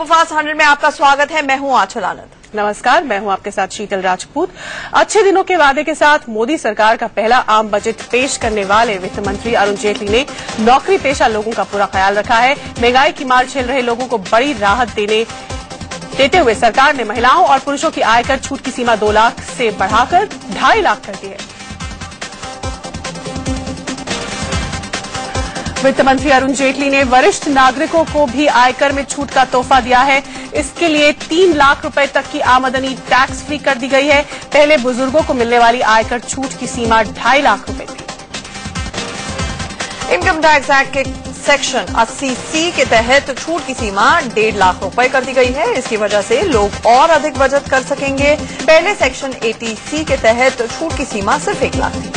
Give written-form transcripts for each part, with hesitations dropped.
Superfast 100 में आपका स्वागत है। मैं हूं आंचल आनंद। नमस्कार, मैं हूं आपके साथ शीतल राजपूत। अच्छे दिनों के वादे के साथ मोदी सरकार का पहला आम बजट पेश करने वाले वित्त मंत्री अरुण जेटली ने नौकरी पेशा लोगों का पूरा ख्याल रखा है। महंगाई की मार झेल रहे लोगों को बड़ी राहत देते हुए सरकार ने महिलाओं और पुरुषों की आयकर छूट की सीमा 2 लाख से बढ़ाकर 2.5 लाख कर दी है। वित्त मंत्री अरुण जेटली ने वरिष्ठ नागरिकों को भी आयकर में छूट का तोहफा दिया है। इसके लिए 3 लाख रुपए तक की आमदनी टैक्स फ्री कर दी गई है। पहले बुजुर्गों को मिलने वाली आयकर छूट की सीमा 2.5 लाख रुपए थी। इनकम टैक्स एक्ट के सेक्शन 80C के तहत छूट की सीमा 1.5 लाख रुपए कर दी गई है। इसकी वजह से लोग और अधिक बचत कर सकेंगे। पहले सेक्शन 80C के तहत छूट की सीमा सिर्फ 1 लाख थी।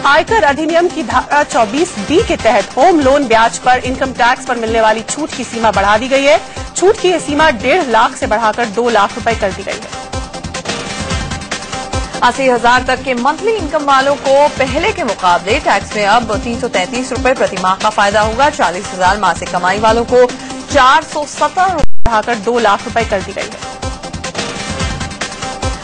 आयकर अधिनियम की धारा 24B के तहत होम लोन ब्याज पर इनकम टैक्स पर मिलने वाली छूट की सीमा बढ़ा दी गई है। छूट की यह सीमा 1.5 लाख से बढ़ाकर 2 लाख रुपए कर दी गई है। 80,000 तक के मंथली इनकम वालों को पहले के मुकाबले टैक्स में अब 333 रुपए प्रति माह का फायदा होगा। 40,000 मासिक कमाई वालों को 470 रुपए बढ़ाकर 2 लाख रुपए कर दी गई है।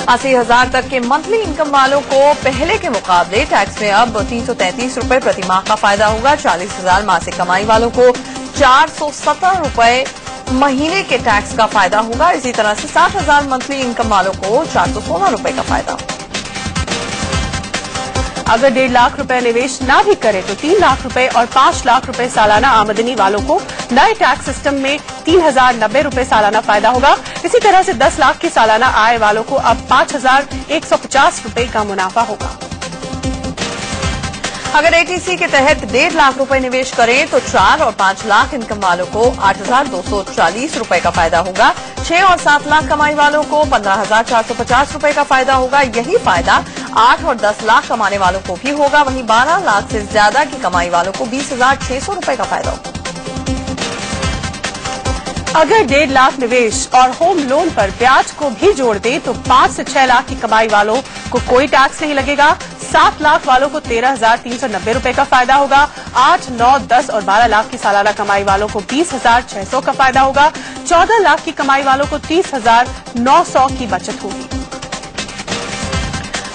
80,000 तक के मंथली इनकम वालों को पहले के मुकाबले टैक्स में अब 333 रुपए प्रति माह का फायदा होगा। 40,000 मासिक कमाई वालों को 470 रुपए महीने के टैक्स का फायदा होगा। इसी तरह से 60,000 मंथली इनकम वालों को 416 रुपए का फायदा होगा। अगर 1.5 लाख रुपए निवेश ना भी करे तो 3 लाख रुपए और 5 लाख रुपए सालाना आमदनी वालों को नए टैक्स सिस्टम में 3,090 रुपए सालाना फायदा होगा। इसी तरह से 10 लाख की सालाना आय वालों को अब 5,150 रुपए का मुनाफा होगा। अगर ATC के तहत 1.5 लाख रुपए निवेश करें तो 4 और 5 लाख इनकम वालों को 8,240 रुपए का फायदा होगा। 6 और 7 लाख कमाई वालों को 15,450 रुपए का फायदा होगा। यही फायदा 8 और 10 लाख कमाने वालों को भी होगा। वहीं 12 लाख से ज्यादा की कमाई वालों को 20,600 रुपए का फायदा होगा। अगर 1.5 लाख निवेश और होम लोन पर ब्याज को भी जोड़ दे तो 5 से 6 लाख की कमाई वालों को कोई टैक्स नहीं लगेगा। 7 लाख वालों को 13,390 रुपए का फायदा होगा। 8, 9, 10 और 12 लाख की सालाना कमाई वालों को 20,600 का फायदा होगा। 14 लाख की कमाई वालों को 30,900 की बचत होगी।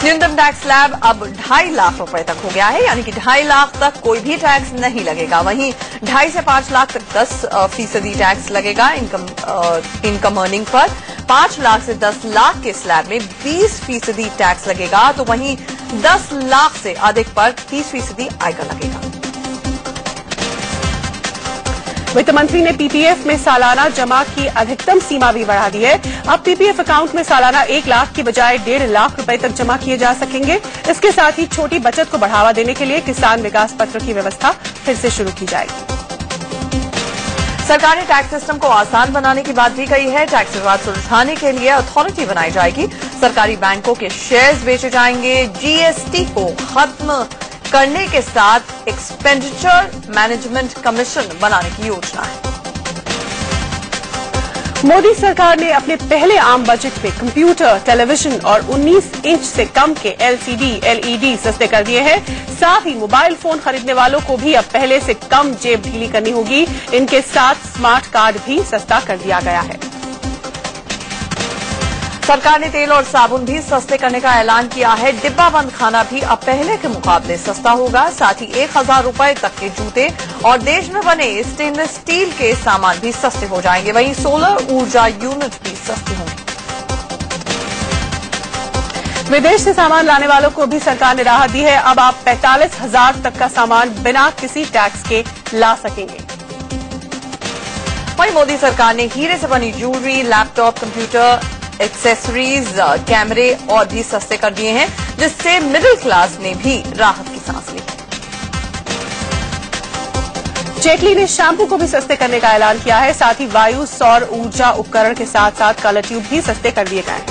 न्यूनतम टैक्स स्लैब अब 2.5 लाख रुपए तक हो गया है, यानी कि 2.5 लाख तक कोई भी टैक्स नहीं लगेगा। वहीं 2.5 से 5 लाख तक 10% टैक्स लगेगा इनकम अर्निंग पर। 5 लाख से 10 लाख के स्लैब में 20% टैक्स लगेगा, तो वहीं 10 लाख से अधिक पर 30% आयकर लगेगा। वित्त मंत्री ने PPF में सालाना जमा की अधिकतम सीमा भी बढ़ा दी है। अब PPF अकाउंट में सालाना 1 लाख की बजाय 1.5 लाख रुपए तक जमा किए जा सकेंगे। इसके साथ ही छोटी बचत को बढ़ावा देने के लिए किसान विकास पत्र की व्यवस्था फिर से शुरू की जाएगी। सरकार ने टैक्स सिस्टम को आसान बनाने की बात भी कही है। टैक्स विवाद सुलझाने के लिए अथॉरिटी बनाई जाएगी। सरकारी बैंकों के शेयर्स बेचे जाएंगे। GST को खत्म करने के साथ एक्सपेंडिचर मैनेजमेंट कमीशन बनाने की योजना है। मोदी सरकार ने अपने पहले आम बजट में कंप्यूटर, टेलीविजन और 19 इंच से कम के LCD, LED सस्ते कर दिए हैं। साथ ही मोबाइल फोन खरीदने वालों को भी अब पहले से कम जेब ढीली करनी होगी। इनके साथ स्मार्ट कार्ड भी सस्ता कर दिया गया है। सरकार ने तेल और साबुन भी सस्ते करने का ऐलान किया है। डिब्बा बंद खाना भी अब पहले के मुकाबले सस्ता होगा। साथ ही 1,000 रुपए तक के जूते और देश में बने स्टेनलेस स्टील के सामान भी सस्ते हो जाएंगे। वहीं सोलर ऊर्जा यूनिट भी सस्ते होंगे। विदेश से सामान लाने वालों को भी सरकार ने राहत दी है। अब आप 45,000 तक का सामान बिना किसी टैक्स के ला सकेंगे। वहीं मोदी सरकार ने हीरे से बनी ज्वेलरी, लैपटॉप, कंप्यूटर, एक्सेसरीज, कैमरे और भी सस्ते कर दिए हैं, जिससे मिडिल क्लास ने भी राहत की सांस ली। जेटली ने शैम्पू को भी सस्ते करने का ऐलान किया है। साथ ही वायु सौर ऊर्जा उपकरण के साथ साथ कलर ट्यूब भी सस्ते कर दिए गए हैं।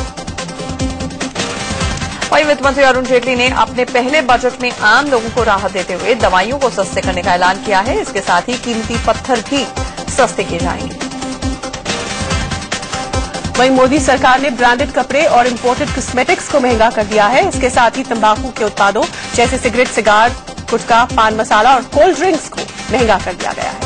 वहीं वित्त मंत्री अरुण जेटली ने अपने पहले बजट में आम लोगों को राहत देते हुए दवाइयों को सस्ते करने का ऐलान किया है। इसके साथ ही कीमती पत्थर भी सस्ते किए जाएंगे। वहीं मोदी सरकार ने ब्रांडेड कपड़े और इंपोर्टेड कॉस्मेटिक्स को महंगा कर दिया है। इसके साथ ही तंबाकू के उत्पादों जैसे सिगरेट, सिगार, गुटखा, पान मसाला और कोल्ड ड्रिंक्स को महंगा कर दिया गया है।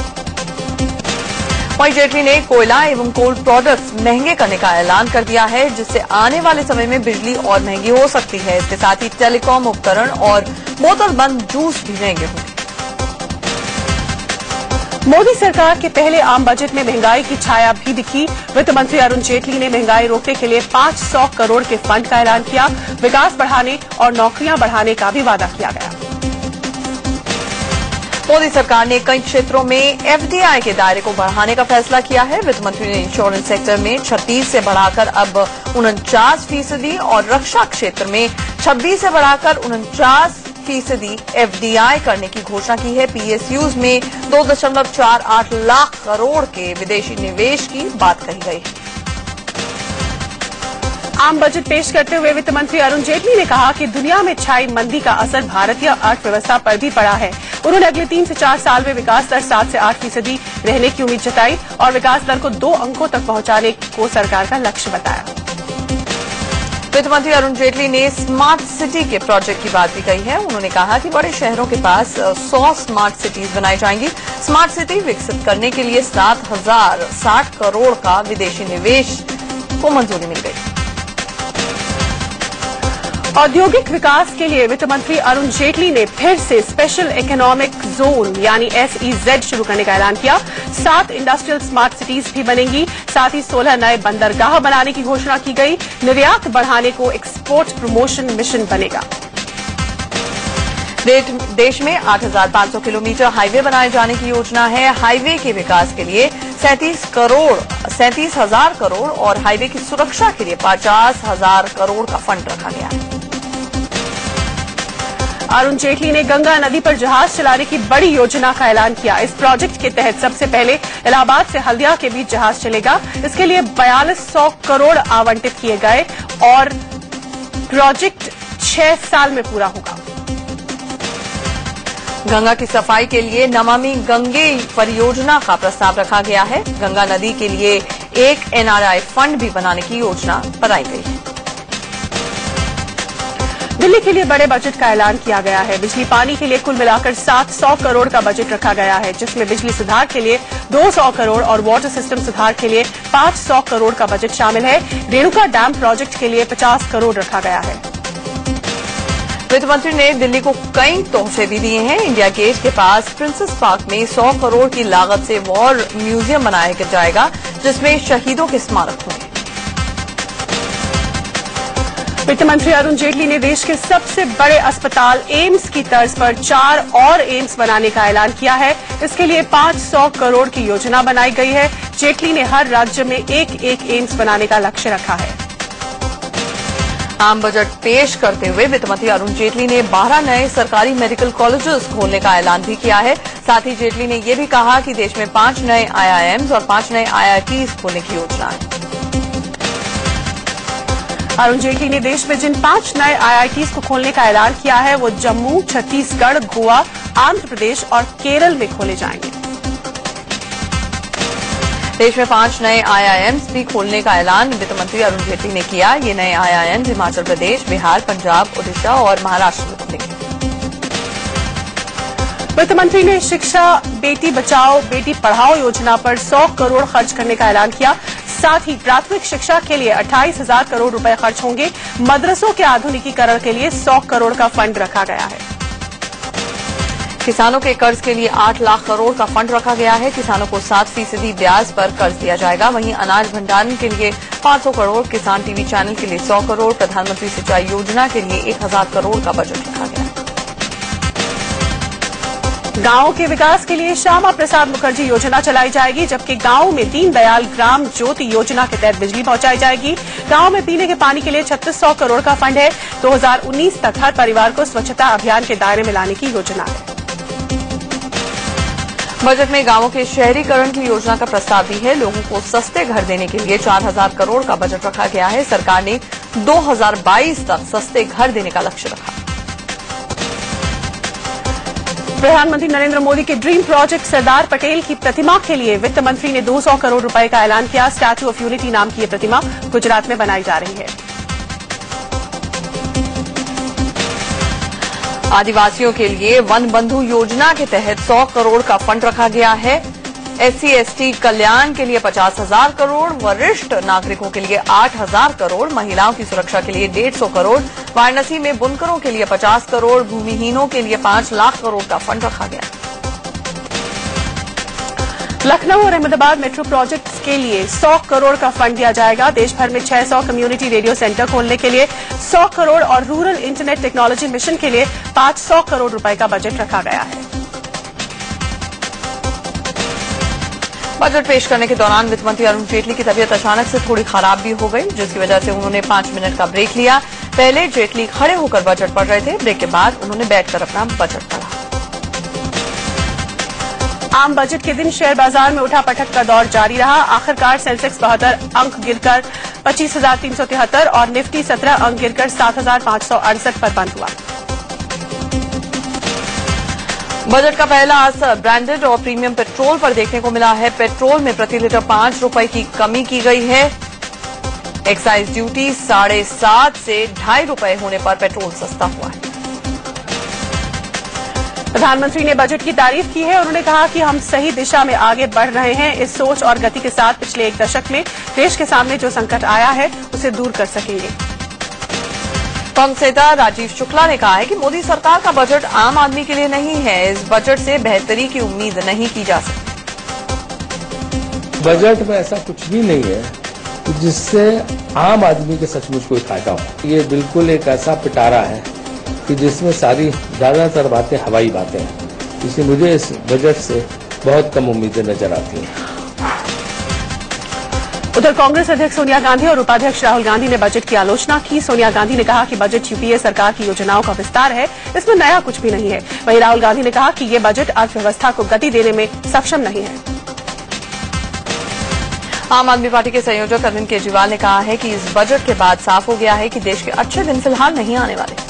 वहीं जेटली ने कोयला एवं कोल प्रोडक्ट्स महंगे करने का ऐलान कर दिया है, जिससे आने वाले समय में बिजली और महंगी हो सकती है। इसके साथ ही टेलीकॉम उपकरण और बोतल बंद जूस भी महंगे होंगे। मोदी सरकार के पहले आम बजट में महंगाई की छाया भी दिखी। वित्त मंत्री अरुण जेटली ने महंगाई रोकने के लिए 500 करोड़ के फंड का ऐलान किया। विकास बढ़ाने और नौकरियां बढ़ाने का भी वादा किया गया। मोदी सरकार ने कई क्षेत्रों में एफडीआई के दायरे को बढ़ाने का फैसला किया है। वित्त मंत्री ने इंश्योरेंस सेक्टर में 36 से बढ़ाकर अब 49% और रक्षा क्षेत्र में 26 से बढ़ाकर 49% एफडीआई करने की घोषणा की है। पीएसयूज में 2.48 लाख करोड़ के विदेशी निवेश की बात कही गई है। आम बजट पेश करते हुए वित्त मंत्री अरुण जेटली ने कहा कि दुनिया में छाई मंदी का असर भारतीय अर्थव्यवस्था पर भी पड़ा है। उन्होंने अगले 3 से 4 साल में विकास दर 7 से 8% रहने की उम्मीद जताई और विकास दर को 2 अंकों तक पहुंचाने को सरकार का लक्ष्य बताया। वित्त मंत्री अरुण जेटली ने स्मार्ट सिटी के प्रोजेक्ट की बात भी कही है। उन्होंने कहा कि बड़े शहरों के पास 100 स्मार्ट सिटीज बनाई जाएंगी। स्मार्ट सिटी विकसित करने के लिए 7,060 करोड़ का विदेशी निवेश को मंजूरी मिल गई। औद्योगिक विकास के लिए वित्त मंत्री अरुण जेटली ने फिर से स्पेशल इकोनॉमिक जोन यानी SEZ शुरू करने का ऐलान किया। 7 इंडस्ट्रियल स्मार्ट सिटीज भी बनेंगी। साथ ही 16 नए बंदरगाह बनाने की घोषणा की गई। निर्यात बढ़ाने को एक्सपोर्ट प्रमोशन मिशन बनेगा। देश में 8,500 किलोमीटर हाईवे बनाए जाने की योजना है। हाईवे के विकास के लिए 37,000 करोड़ और हाईवे की सुरक्षा के लिए 50,000 करोड़ का फंड रखा गया है। अरुण जेटली ने गंगा नदी पर जहाज चलाने की बड़ी योजना का ऐलान किया। इस प्रोजेक्ट के तहत सबसे पहले इलाहाबाद से हल्दिया के बीच जहाज चलेगा। इसके लिए 4200 करोड़ आवंटित किए गए और प्रोजेक्ट 6 साल में पूरा होगा। गंगा की सफाई के लिए नमामि गंगे परियोजना का प्रस्ताव रखा गया है। गंगा नदी के लिए एक NRI फंड भी बनाने की योजना बनाई गई है। दिल्ली के लिए बड़े बजट का ऐलान किया गया है। बिजली पानी के लिए कुल मिलाकर 700 करोड़ का बजट रखा गया है, जिसमें बिजली सुधार के लिए 200 करोड़ और वाटर सिस्टम सुधार के लिए 500 करोड़ का बजट शामिल है। रेणुका डैम प्रोजेक्ट के लिए 50 करोड़ रखा गया है। वित्त मंत्री ने दिल्ली को कई तोहफे भी दिए हैं। इंडिया गेट के पास प्रिंसेस पार्क में 100 करोड़ की लागत से वॉर म्यूजियम बनाया जाएगा, जिसमें शहीदों के स्मारक होंगे। वित्त मंत्री अरुण जेटली ने देश के सबसे बड़े अस्पताल एम्स की तर्ज पर 4 और एम्स बनाने का ऐलान किया है। इसके लिए 500 करोड़ की योजना बनाई गई है। जेटली ने हर राज्य में एक एम्स बनाने का लक्ष्य रखा है। आम बजट पेश करते हुए वित्त मंत्री अरुण जेटली ने 12 नए सरकारी मेडिकल कॉलेजेस खोलने का ऐलान भी किया है। साथ ही जेटली ने यह भी कहा कि देश में 5 नए IIMs और 5 नए IITs खोलने की योजना है। अरुण जेटली ने देश में जिन 5 नए IITs को खोलने का ऐलान किया है वो जम्मू, छत्तीसगढ़, गोवा, आंध्र प्रदेश और केरल में खोले जाएंगे। देश में 5 नए IIMs भी खोलने का ऐलान वित्त मंत्री अरुण जेटली ने किया। ये नए IIMs हिमाचल प्रदेश, बिहार, पंजाब, ओडिशा और महाराष्ट्र में खुलेंगे। वित्त मंत्री ने शिक्षा बेटी बचाओ बेटी पढ़ाओ योजना पर 100 करोड़ खर्च करने का ऐलान किया। साथ ही प्राथमिक शिक्षा के लिए 28,000 करोड़ रुपए खर्च होंगे। मदरसों के आधुनिकीकरण के लिए 100 करोड़ का फंड रखा गया है। किसानों के कर्ज के लिए 8 लाख करोड़ का फंड रखा गया है। किसानों को 7% ब्याज पर कर्ज दिया जाएगा। वहीं अनाज भंडारण के लिए 500 करोड़, किसान टीवी चैनल के लिए 100 करोड़, प्रधानमंत्री सिंचाई योजना के लिए 1000 करोड़ का बजट रखा गया है। गांवों के विकास के लिए श्यामा प्रसाद मुखर्जी योजना चलाई जाएगी, जबकि गांवों में दीनदयाल ग्राम ज्योति योजना के तहत बिजली पहुंचाई जाएगी। गांव में पीने के पानी के लिए 3600 करोड़ का फंड है। 2019 तक हर परिवार को स्वच्छता अभियान के दायरे में लाने की योजना है। बजट में गांवों के शहरीकरण की योजना का प्रस्ताव भी है। लोगों को सस्ते घर देने के लिए 4000 करोड़ का बजट रखा गया है। सरकार ने 2022 तक सस्ते घर देने का लक्ष्य रखा। प्रधानमंत्री नरेंद्र मोदी के ड्रीम प्रोजेक्ट सरदार पटेल की प्रतिमा के लिए वित्त मंत्री ने 200 करोड़ रुपए का ऐलान किया। स्टैच्यू ऑफ यूनिटी नाम की यह प्रतिमा गुजरात में बनाई जा रही है। आदिवासियों के लिए वन बंधु योजना के तहत 100 करोड़ का फंड रखा गया है। SC/ST कल्याण के लिए 50,000 करोड़, वरिष्ठ नागरिकों के लिए 8,000 करोड़, महिलाओं की सुरक्षा के लिए 150 करोड़, वाराणसी में बुनकरों के लिए 50 करोड़, भूमिहीनों के लिए 5 लाख करोड़ का फंड रखा गया। लखनऊ और अहमदाबाद मेट्रो प्रोजेक्ट्स के लिए 100 करोड़ का फंड दिया जाएगा। देश भर में 600 कम्युनिटी रेडियो सेंटर खोलने के लिए 100 करोड़ और रूरल इंटरनेट टेक्नोलॉजी मिशन के लिए 500 करोड़ रुपए का बजट रखा गया है। बजट पेश करने के दौरान वित्त मंत्री अरुण जेटली की तबीयत अचानक से थोड़ी खराब भी हो गई, जिसकी वजह से उन्होंने 5 मिनट का ब्रेक लिया। पहले जेटली खड़े होकर बजट पढ़ रहे थे, ब्रेक के बाद उन्होंने बैठकर अपना बजट पढ़ा। आम बजट के दिन शेयर बाजार में उठापटक का दौर जारी रहा। आखिरकार सेंसेक्स 72 अंक गिरकर 25,373 और निफ्टी 17 अंक गिरकर 7,568 पर बंद हुआ। बजट का पहला असर ब्रांडेड और प्रीमियम पेट्रोल पर देखने को मिला है। पेट्रोल में प्रति लीटर 5 रुपए की कमी की गई है। एक्साइज ड्यूटी 7.5 से 2.5 रुपए होने पर पेट्रोल सस्ता हुआ है। प्रधानमंत्री ने बजट की तारीफ की है। उन्होंने कहा कि हम सही दिशा में आगे बढ़ रहे हैं। इस सोच और गति के साथ पिछले 1 दशक में देश के सामने जो संकट आया है उसे दूर कर सकेंगे। कांग्रेस नेता राजीव शुक्ला ने कहा है कि मोदी सरकार का बजट आम आदमी के लिए नहीं है। इस बजट से बेहतरी की उम्मीद नहीं की जा सकती। बजट में ऐसा कुछ भी नहीं है जिससे आम आदमी के सचमुच कोई फायदा हो। ये बिल्कुल एक ऐसा पिटारा है कि जिसमें सारी ज्यादातर बातें हवाई बातें हैं। इसलिए मुझे इस बजट से बहुत कम उम्मीदें नजर आती हैं। उधर कांग्रेस अध्यक्ष सोनिया गांधी और उपाध्यक्ष राहुल गांधी ने बजट की आलोचना की। सोनिया गांधी ने कहा कि बजट यूपीए सरकार की योजनाओं का विस्तार है, इसमें नया कुछ भी नहीं है। वहीं राहुल गांधी ने कहा कि ये बजट अर्थव्यवस्था को गति देने में सक्षम नहीं है। आम आदमी पार्टी के संयोजक अरविंद केजरीवाल ने कहा है कि इस बजट के बाद साफ हो गया है कि देश के अच्छे दिन फिलहाल नहीं आने वाले।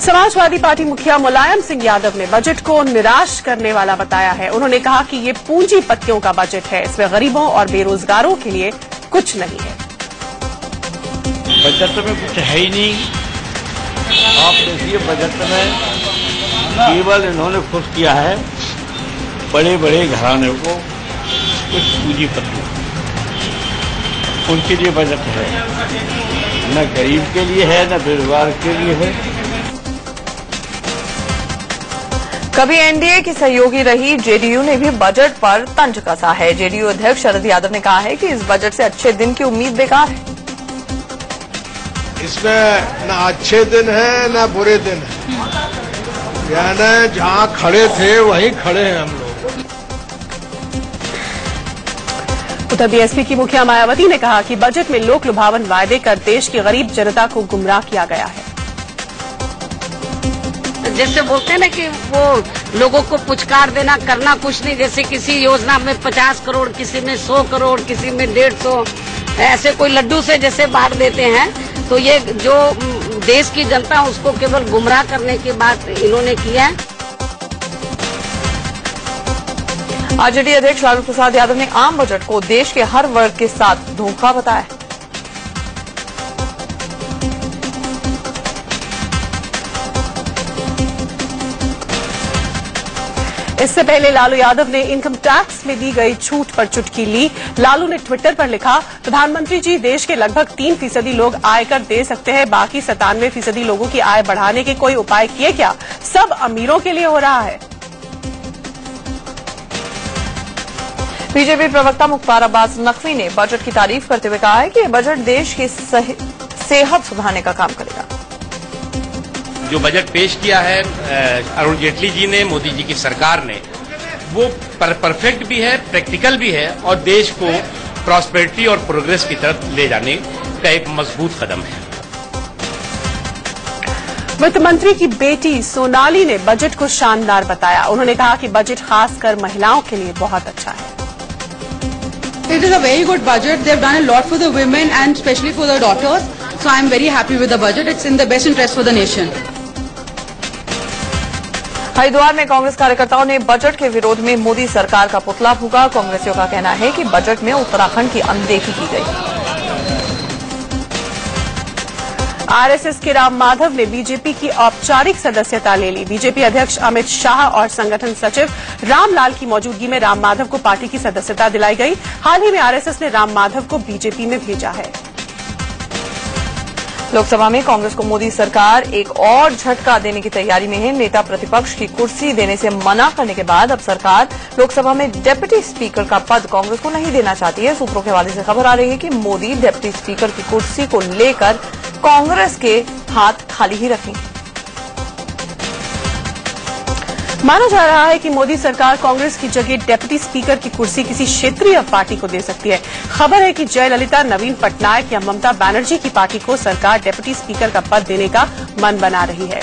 समाजवादी पार्टी मुखिया मुलायम सिंह यादव ने बजट को निराश करने वाला बताया है। उन्होंने कहा कि ये पूंजीपतियों का बजट है, इसमें गरीबों और बेरोजगारों के लिए कुछ नहीं है। बजट में कुछ है ही नहीं। आप देखिए बजट में केवल इन्होंने खुश किया है बड़े बड़े घराने को, कुछ पूंजीपतियों, उनके लिए बजट है, न गरीब के लिए है न बेरोजगार के लिए है। कभी एनडीए की सहयोगी रही जेडीयू ने भी बजट पर तंज कसा है। जेडीयू अध्यक्ष शरद यादव ने कहा है कि इस बजट से अच्छे दिन की उम्मीद बेकार है। इसमें न अच्छे दिन है न बुरे दिन है, यानी जहां खड़े थे वहीं खड़े हैं हम लोग। उधर बीएसपी की मुखिया मायावती ने कहा कि बजट में लोक लुभावन वायदे कर देश की गरीब जनता को गुमराह किया गया है। जैसे बोलते हैं ना कि वो लोगों को पुचकार देना, करना कुछ नहीं। जैसे किसी योजना में 50 करोड़, किसी में 100 करोड़, किसी में 150, ऐसे कोई लड्डू से जैसे बांट देते हैं। तो ये जो देश की जनता उसको केवल गुमराह करने की बात इन्होंने किया है। आरजेडी अध्यक्ष लालू प्रसाद यादव ने आम बजट को देश के हर वर्ग के साथ धोखा बताया। इससे पहले लालू यादव ने इनकम टैक्स में दी गई छूट पर चुटकी ली। लालू ने ट्विटर पर लिखा, प्रधानमंत्री जी, देश के लगभग 3% लोग आयकर दे सकते हैं, बाकी 97% लोगों की आय बढ़ाने के कोई उपाय किए क्या? सब अमीरों के लिए हो रहा है। बीजेपी प्रवक्ता मुख्तार अब्बास नकवी ने बजट की तारीफ करते हुए कहा है कि यह बजट देश की सेहत सुधारने का काम करेगा। जो बजट पेश किया है अरुण जेटली जी ने, मोदी जी की सरकार ने, वो परफेक्ट भी है, प्रैक्टिकल भी है और देश को प्रॉस्पेरिटी और प्रोग्रेस की तरफ ले जाने का एक मजबूत कदम है। वित्त मंत्री की बेटी सोनाली ने बजट को शानदार बताया। उन्होंने कहा कि बजट खासकर महिलाओं के लिए बहुत अच्छा है। It is a very good budget. They have done a lot for the women and especially for the daughters. So I am very happy with the budget. It's in the best interest for the nation. Haridwar में कांग्रेस कार्यकर्ताओं ने budget के विरोध में मोदी सरकार का पुतला फूंका। कांग्रेसियों का कहना है कि बजट में उत्तराखंड की अनदेखी की गई। आरएसएस के राम माधव ने बीजेपी की औपचारिक सदस्यता ले ली। बीजेपी अध्यक्ष अमित शाह और संगठन सचिव रामलाल की मौजूदगी में राम माधव को पार्टी की सदस्यता दिलाई गई। हाल ही में आरएसएस ने राम माधव को बीजेपी में भेजा है। लोकसभा में कांग्रेस को मोदी सरकार एक और झटका देने की तैयारी में है। नेता प्रतिपक्ष की कुर्सी देने से मना करने के बाद अब सरकार लोकसभा में डेप्यूटी स्पीकर का पद कांग्रेस को नहीं देना चाहती है। सूत्रों के हवाले से खबर आ रही है कि मोदी डेप्यूटी स्पीकर की कुर्सी को लेकर कांग्रेस के हाथ खाली ही रखेंगे। माना जा रहा है कि मोदी सरकार कांग्रेस की जगह डेप्यूटी स्पीकर की कुर्सी किसी क्षेत्रीय पार्टी को दे सकती है। खबर है कि जयललिता, नवीन पटनायक या ममता बनर्जी की पार्टी को सरकार डेप्यूटी स्पीकर का पद देने का मन बना रही है।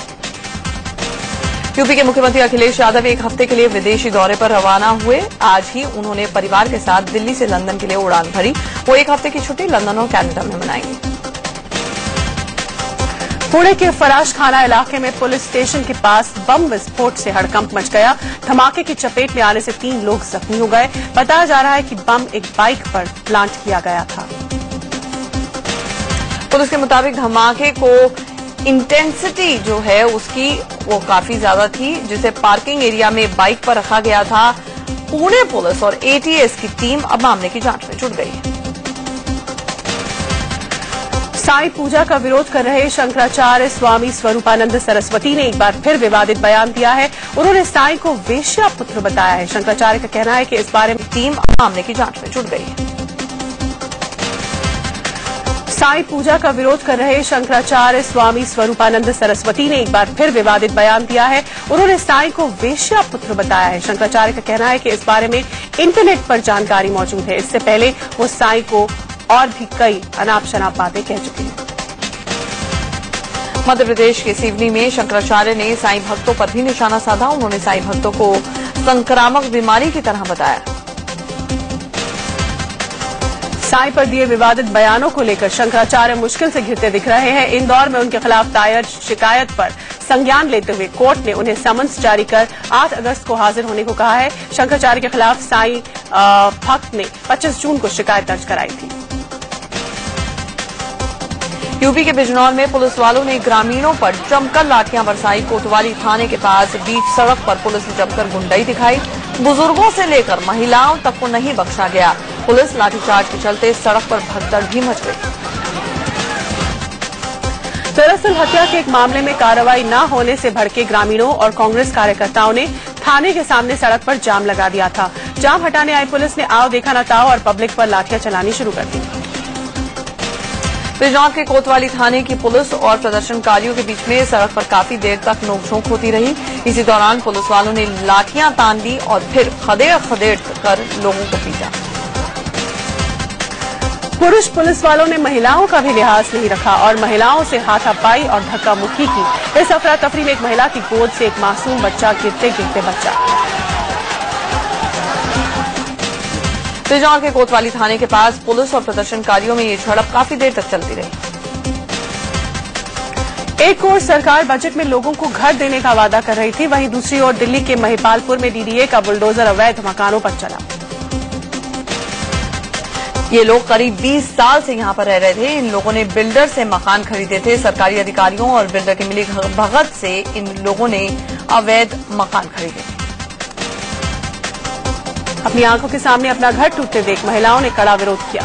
यूपी के मुख्यमंत्री अखिलेश यादव एक हफ्ते के लिए विदेशी दौरे पर रवाना हुए। आज ही उन्होंने परिवार के साथ दिल्ली से लंदन के लिए उड़ान भरी। वो एक हफ्ते की छुट्टी लंदन और कनाडा में मनाएंगे। पुणे के फराश खाना इलाके में पुलिस स्टेशन के पास बम विस्फोट से हड़कंप मच गया। धमाके की चपेट में आने से 3 लोग जख्मी हो गए। बताया जा रहा है कि बम एक बाइक पर प्लांट किया गया था। पुलिस के मुताबिक धमाके को इंटेंसिटी जो है उसकी वो काफी ज्यादा थी, जिसे पार्किंग एरिया में बाइक पर रखा गया था। पुणे पुलिस और एटीएस की टीम अब मामले की जांच में जुट गई है। साईं पूजा का विरोध कर रहे शंकराचार्य स्वामी स्वरूपानंद सरस्वती ने एक बार फिर विवादित बयान दिया है। उन्होंने साईं को वेश्या पुत्र बताया है। शंकराचार्य का कहना है कि इस बारे में टीम मामले की जांच में जुट गई है। साईं पूजा का विरोध कर रहे शंकराचार्य स्वामी स्वरूपानंद सरस्वती ने एक बार फिर विवादित बयान दिया है। उन्होंने साईं को वेश्या पुत्र बताया है। शंकराचार्य का कहना है कि इस बारे में इंटरनेट पर जानकारी मौजूद है। इससे पहले वो साईं को और भी कई अनाप शनाप बातें कह चुके हैं। मध्य प्रदेश के सिवनी में शंकराचार्य ने साईं भक्तों पर भी निशाना साधा। उन्होंने साईं भक्तों को संक्रामक बीमारी की तरह बताया। साईं पर दिए विवादित बयानों को लेकर शंकराचार्य मुश्किल से घिरते दिख रहे हैं। इंदौर में उनके खिलाफ दायर शिकायत पर संज्ञान लेते हुए कोर्ट ने उन्हें समन्स जारी कर 8 अगस्त को हाजिर होने को कहा है। शंकराचार्य के खिलाफ साईं भक्त ने 25 जून को शिकायत दर्ज कराई थी। यूपी के बिजनौर में पुलिस वालों ने ग्रामीणों पर जमकर लाठियां बरसाई। कोतवाली थाने के पास बीच सड़क पर पुलिस ने जमकर गुंडाई दिखाई। बुजुर्गों से लेकर महिलाओं तक को नहीं बख्शा गया। पुलिस लाठीचार्ज के चलते सड़क पर भगदड़ भी मच गई। दरअसल हत्या के एक मामले में कार्रवाई न होने से भड़के ग्रामीणों और कांग्रेस कार्यकर्ताओं ने थाने के सामने सड़क पर जाम लगा दिया था। जाम हटाने आई पुलिस ने आओ देखा न ताओ और पब्लिक पर लाठियां चलानी शुरू कर दी। बिजनौर के कोतवाली थाने की पुलिस और प्रदर्शनकारियों के बीच में सड़क पर काफी देर तक नोकझोंक होती रही। इसी दौरान पुलिस वालों ने लाठियां तान दी और फिर खदेड़ कर लोगों को पीटा। पुरुष पुलिस वालों ने महिलाओं का भी लिहाज नहीं रखा और महिलाओं से हाथापाई और धक्का मुक्की की। इस अफरा तफरी में एक महिला की गोद से एक मासूम बच्चा गिरते गिरते बचा। बिजनौर के कोतवाली थाने के पास पुलिस और प्रदर्शनकारियों में ये झड़प काफी देर तक चलती रही। एक ओर सरकार बजट में लोगों को घर देने का वादा कर रही थी, वहीं दूसरी ओर दिल्ली के महिपालपुर में डीडीए का बुलडोजर अवैध मकानों पर चला। ये लोग करीब 20 साल से यहाँ पर रह रहे थे। इन लोगों ने बिल्डर से मकान खरीदे थे। सरकारी अधिकारियों और बिल्डर की मिली भगत से इन लोगों ने अवैध मकान खरीदे थे। अपनी आंखों के सामने अपना घर टूटते देख महिलाओं ने कड़ा विरोध किया।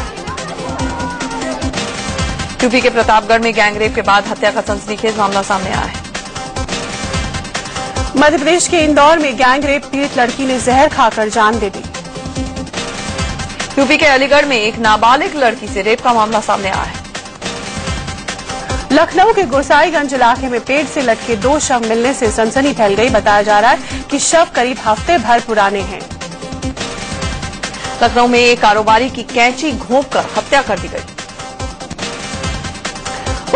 यूपी के प्रतापगढ़ में गैंगरेप के बाद हत्या का सनसनीखेज मामला सामने आया है। मध्य प्रदेश के इंदौर में गैंगरेप पीड़ित लड़की ने जहर खाकर जान दे दी। यूपी के अलीगढ़ में एक नाबालिग लड़की से रेप का मामला सामने आया है। लखनऊ के गोसाईगंज इलाके में पेड़ से लटके 2 शव मिलने से सनसनी फैल गई। बताया जा रहा है कि शव करीब हफ्ते भर पुराने हैं। लखनऊ में एक कारोबारी की कैंची घोंपकर हत्या कर दी गई।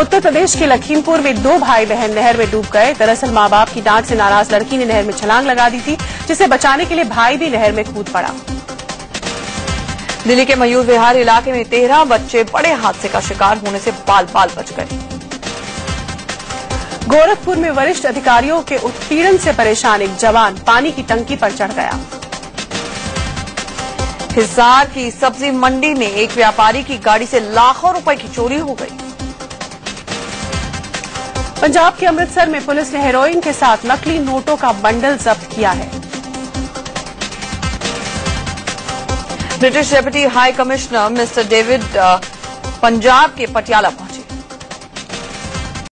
उत्तर प्रदेश के लखीमपुर में 2 भाई बहन नहर में डूब गए। दरअसल मां बाप की डांट से नाराज लड़की ने नहर में छलांग लगा दी थी, जिसे बचाने के लिए भाई भी नहर में कूद पड़ा। दिल्ली के मयूर विहार इलाके में 13 बच्चे बड़े हादसे का शिकार होने से बाल बाल बच गए। गोरखपुर में वरिष्ठ अधिकारियों के उत्पीड़न से परेशान एक जवान पानी की टंकी पर चढ़ गया। हिसार की सब्जी मंडी में एक व्यापारी की गाड़ी से लाखों रुपए की चोरी हो गई। पंजाब के अमृतसर में पुलिस ने हेरोइन के साथ नकली नोटों का बंडल जब्त किया है। British deputy high commissioner mister David Punjab के पटियाला पहुंचे।